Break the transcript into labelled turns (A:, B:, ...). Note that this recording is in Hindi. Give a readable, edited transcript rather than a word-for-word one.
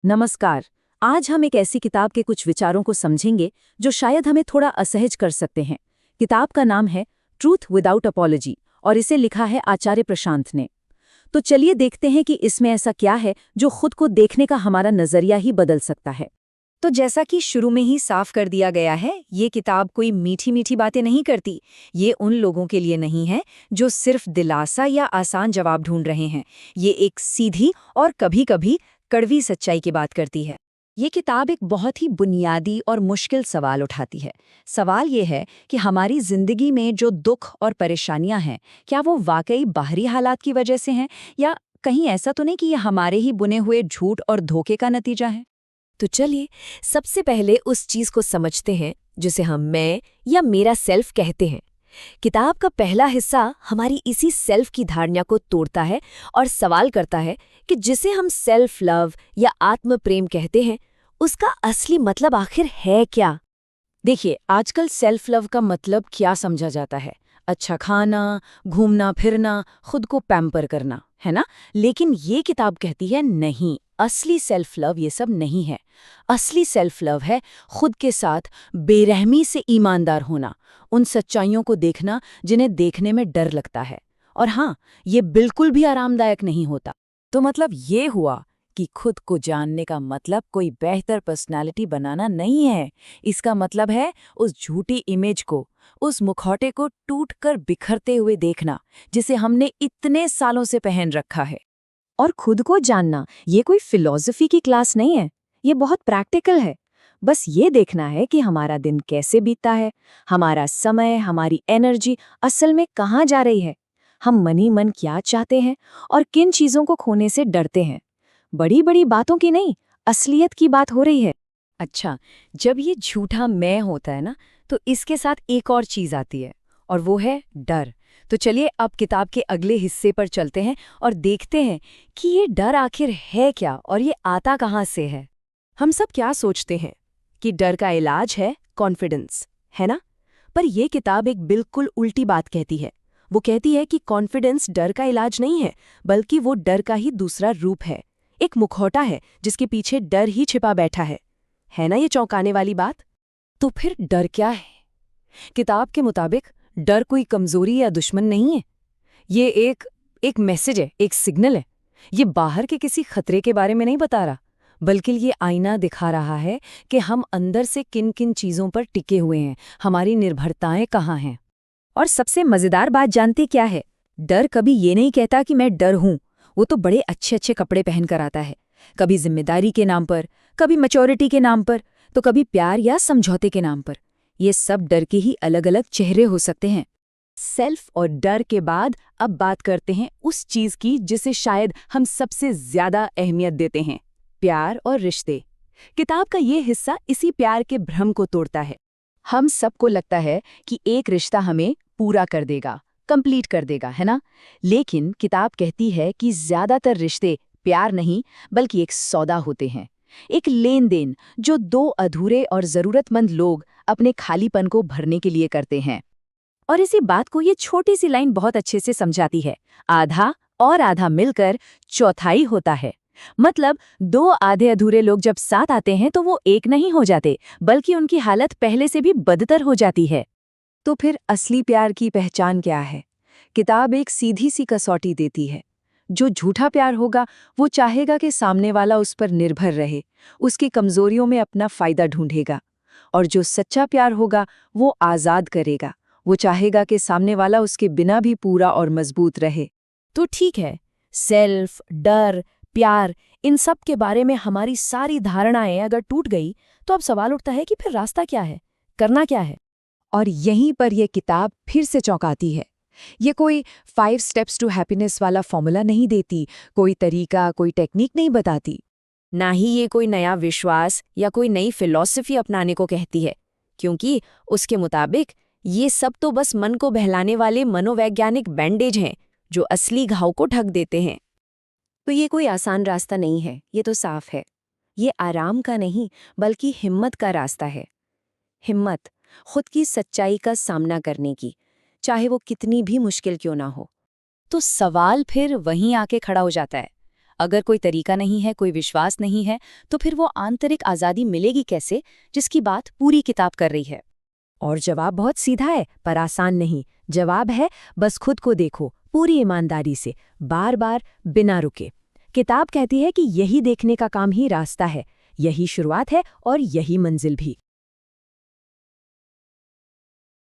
A: नमस्कार। आज हम एक ऐसी किताब के कुछ विचारों को समझेंगे जो शायद हमें थोड़ा असहज कर सकते हैं। किताब का नाम है ट्रूथ विदाउट अपॉलॉजी और इसे लिखा है आचार्य प्रशांत ने। तो चलिए देखते हैं कि इसमें ऐसा क्या है जो खुद को देखने का हमारा नजरिया ही बदल सकता है।
B: तो जैसा कि शुरू में ही साफ कर दिया गया है, ये किताब कोई मीठी मीठी बातें नहीं करती। ये उन लोगों के लिए नहीं है जो सिर्फ दिलासा या आसान जवाब ढूंढ रहे हैं। ये एक सीधी और कभी-कभी कड़वी सच्चाई की बात करती है। ये किताब एक बहुत ही बुनियादी और मुश्किल सवाल उठाती है। सवाल ये है कि हमारी जिंदगी में जो दुख और परेशानियां हैं, क्या वो वाकई बाहरी हालात की वजह से हैं, या कहीं ऐसा तो नहीं कि ये हमारे ही बुने हुए झूठ और धोखे का नतीजा है।
C: तो चलिए सबसे पहले उस चीज को समझते हैं जिसे हम मैं या मेरा सेल्फ कहते हैं। किताब का पहला हिस्सा हमारी इसी सेल्फ की धारणा को तोड़ता है और सवाल करता है कि जिसे हम सेल्फ लव या आत्म प्रेम कहते हैं, उसका असली मतलब आखिर है क्या।
A: देखिए, आजकल सेल्फ लव का मतलब क्या समझा जाता है? अच्छा खाना, घूमना फिरना, खुद को पैम्पर करना, है ना? लेकिन ये किताब कहती है नहीं, असली सेल्फ लव ये सब नहीं है। असली सेल्फ लव है खुद के साथ बेरहमी से ईमानदार होना, उन सच्चाइयों को देखना जिन्हें देखने में डर लगता है। और हाँ, ये बिल्कुल भी आरामदायक नहीं होता। तो मतलब ये हुआ कि खुद को जानने का मतलब कोई बेहतर पर्सनालिटी बनाना नहीं है। इसका मतलब है उस झूठी इमेज को, उस मुखौटे को टूटकर बिखरते हुए देखना जिसे हमने इतने सालों से पहन रखा है।
B: और खुद को जानना ये कोई फिलॉसफी की क्लास नहीं है, ये बहुत प्रैक्टिकल है। बस ये देखना है कि हमारा दिन कैसे बीतता है, हमारा समय, हमारी एनर्जी असल में कहाँ जा रही है, हम मनी मन क्या चाहते हैं और किन चीज़ों को खोने से डरते हैं। बड़ी बड़ी बातों की नहीं, असलियत की बात हो रही है।
C: अच्छा, जब ये झूठा मैं होता है ना, तो इसके साथ एक और चीज आती है और वो है डर। तो चलिए अब किताब के अगले हिस्से पर चलते हैं और देखते हैं कि ये डर आखिर है क्या और ये आता कहाँ से है।
A: हम सब क्या सोचते हैं कि डर का इलाज है कॉन्फिडेंस, है ना? पर यह किताब एक बिल्कुल उल्टी बात कहती है। वो कहती है कि कॉन्फिडेंस डर का इलाज नहीं है, बल्कि वो डर का ही दूसरा रूप है। एक मुखौटा है जिसके पीछे डर ही छिपा बैठा है ना ये चौंकाने वाली बात? तो फिर डर क्या है? किताब के मुताबिक डर कोई कमजोरी या दुश्मन नहीं है। ये एक मैसेज है, एक सिग्नल है। ये बाहर के किसी खतरे के बारे में नहीं बता रहा, बल्कि ये आईना दिखा रहा है कि हम अंदर से किन किन चीजों पर टिके हुए हैं, हमारी निर्भरताएं कहाँ हैं। और सबसे मजेदार बात जानते क्या है? डर कभी ये नहीं कहता कि मैं डर हूं। वो तो बड़े अच्छे अच्छे कपड़े पहन कर आता है, कभी जिम्मेदारी के नाम पर, कभी मैच्योरिटी के नाम पर, तो कभी प्यार या समझौते के नाम पर। ये सब डर के ही अलग अलग चेहरे हो सकते हैं। सेल्फ और डर के बाद अब बात करते हैं उस चीज की जिसे शायद हम सबसे ज्यादा अहमियत देते हैं, प्यार और रिश्ते। किताब का ये हिस्सा इसी प्यार के भ्रम को तोड़ता है। हम सबको लगता है कि एक रिश्ता हमें पूरा कर देगा, कंप्लीट कर देगा, है ना? लेकिन किताब कहती है कि ज्यादातर रिश्ते प्यार नहीं बल्कि एक सौदा होते हैं, एक लेन देन जो दो अधूरे और जरूरतमंद लोग अपने खालीपन को भरने के लिए करते हैं। और इसी बात को ये छोटी सी लाइन बहुत अच्छे से समझाती है। आधा और आधा मिलकर चौथाई होता है। मतलब दो आधे अधूरे लोग जब साथ आते हैं तो वो एक नहीं हो जाते, बल्कि उनकी हालत पहले से भी बदतर हो जाती है। तो फिर असली प्यार की पहचान क्या है? किताब एक सीधी सी कसौटी देती है। जो झूठा प्यार होगा वो चाहेगा कि सामने वाला उस पर निर्भर रहे, उसकी कमजोरियों में अपना फायदा ढूंढेगा। और जो सच्चा प्यार होगा वो आजाद करेगा, वो चाहेगा कि सामने वाला उसके बिना भी पूरा और मजबूत रहे। तो ठीक है, सेल्फ, डर, प्यार, इन सब के बारे में हमारी सारी धारणाएं अगर टूट गई तो अब सवाल उठता है कि फिर रास्ता क्या है, करना क्या है? और यहीं पर यह किताब फिर से चौंकाती है। ये कोई 5 स्टेप्स टू हैप्पीनेस वाला फॉर्मूला नहीं देती, कोई तरीका, कोई टेक्निक नहीं बताती। ना ही ये कोई नया विश्वास या कोई नई फिलॉसफी अपनाने को कहती है, क्योंकि उसके मुताबिक ये सब तो बस मन को बहलाने वाले मनोवैज्ञानिक बैंडेज हैं जो असली घाव को ढक देते हैं। तो ये कोई आसान रास्ता नहीं है, ये तो साफ है। ये आराम का नहीं बल्कि हिम्मत का रास्ता है। हिम्मत खुद की सच्चाई का सामना करने की, चाहे वो कितनी भी मुश्किल क्यों ना हो। तो सवाल फिर वहीं आके खड़ा हो जाता है,
B: अगर कोई तरीका नहीं है, कोई विश्वास नहीं है, तो फिर वो आंतरिक आज़ादी मिलेगी कैसे, जिसकी बात पूरी किताब कर रही है?
A: और जवाब बहुत सीधा है, पर आसान नहीं। जवाब है, बस खुद को देखो, पूरी ईमानदारी से, बार बार, बिना रुके। किताब कहती है कि यही देखने का काम ही रास्ता है, यही शुरुआत है और यही मंजिल भी।